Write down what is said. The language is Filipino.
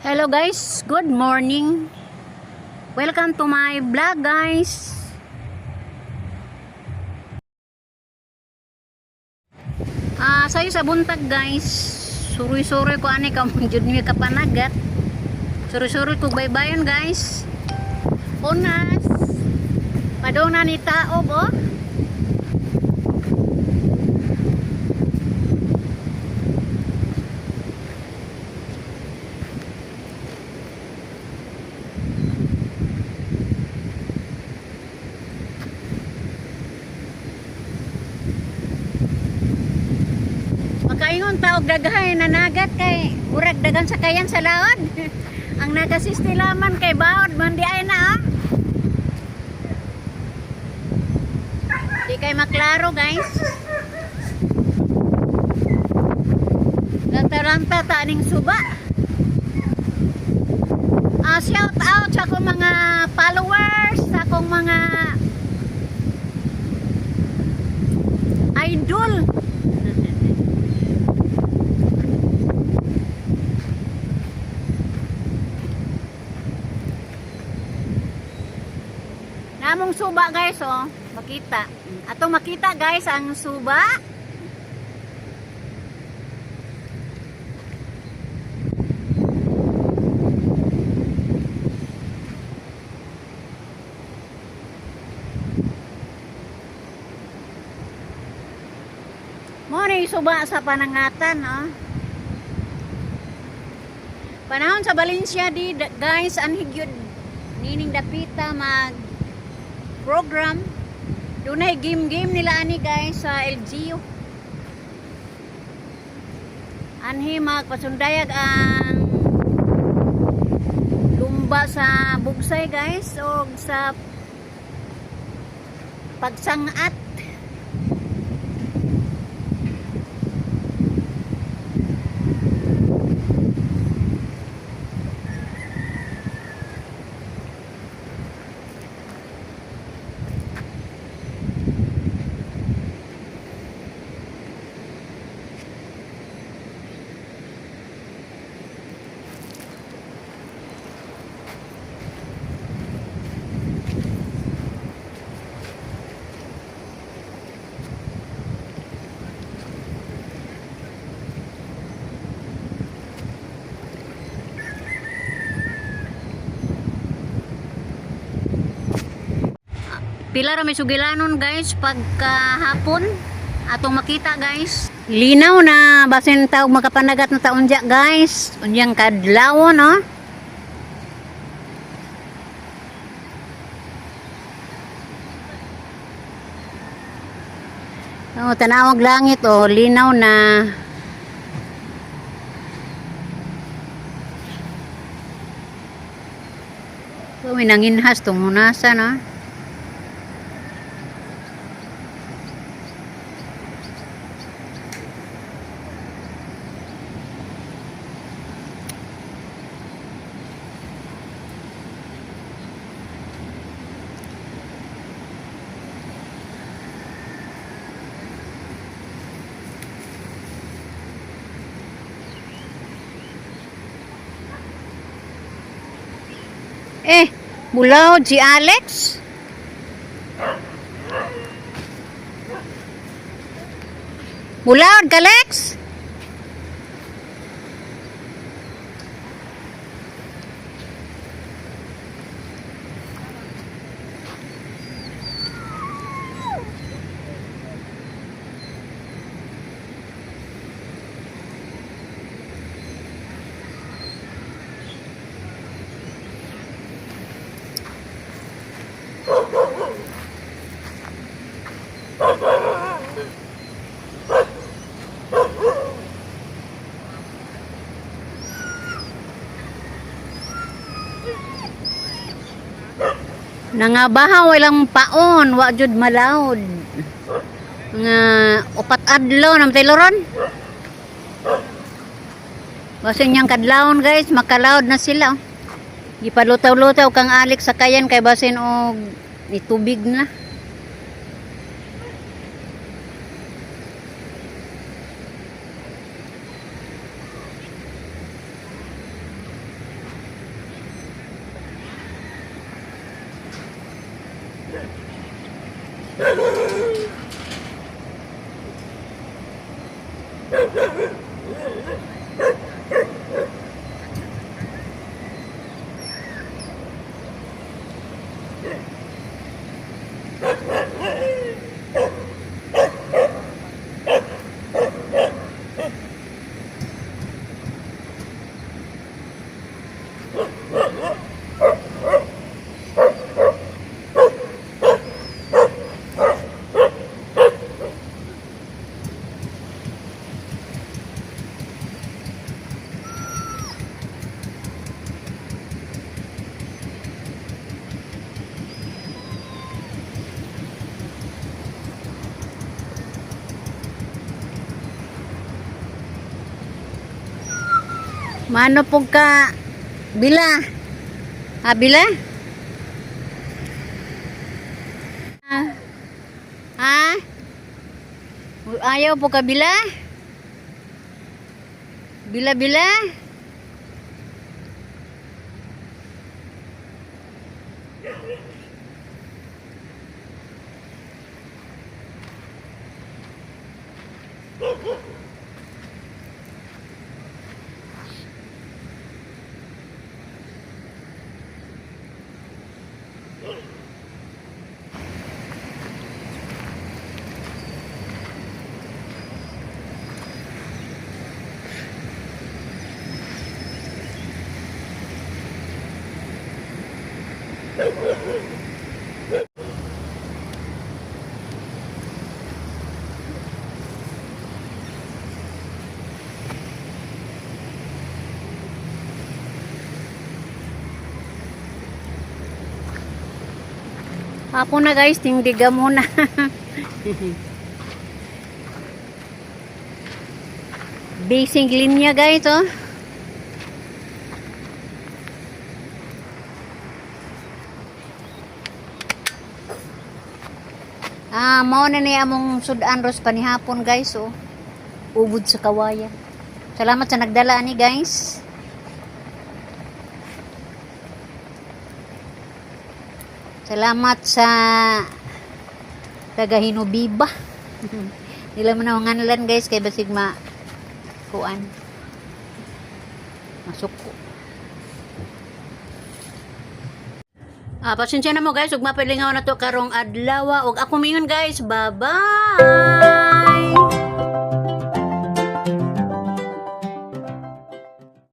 Hello guys, good morning. Welcome to my vlog guys. Sayo sa buntag guys. Suroy-suroy ko ani ka jud mi kapanagat. Suroy-suroy ko baybayon guys. Unas. Padong ni tao bo. Makaingon taog daghay nanagat kay murag dagan sa kayan sa laod. Ang nagasistilaman kay baod man di ay na. Di kay maklaro guys. Lantaranta ta ning suba. Shout out sa akong mga followers, sa akong mga idol. Namong suba guys oh, makita. Atong makita guys ang suba. Mo ni suba sa panangatan oh. Panahon sa Valencia di guys anhigyud nining dapita mag program. Dunay game nila ani guys sa LGU. Anhi magpasundayag ang lumba sa bugsay guys o sa pagsangat. Pila ra may sugilanon guys pagkahapon atong makita guys. Linaw na basin taog makapanagat na taon diya guys. Unyang kadlaw no. Oh, tanawag langit oh, linaw na. So, may nanginhas tong hunasa no. Bulaw si Alex. Bulaw ka Alex. Nangabahaw ilang paon, wa jud malawd. Nga upat adlaw nam tayloron. Basin yang kadlawon guys, makalawd na sila. Gipadlutaw-lutaw kang Alex sa kayan kay basin og itubig na. Mano po ka bila? Ah, bila? Ah. Ha? Ayaw po ka bila? Bila-bila? Ako na guys, tindiga muna. Basic linya guys, oh. Mao na niya among sudan ros panihapon guys, oh. Ubod sa kawayan. Salamat sa nagdala ani guys. Salamat sa taga Hinubiba. Nila man ang nganalan guys kay basig kuan. Masuko. Pasensya na mo guys, ug mapilingaw na to karong adlaw ug ako mingon guys. Bye-bye.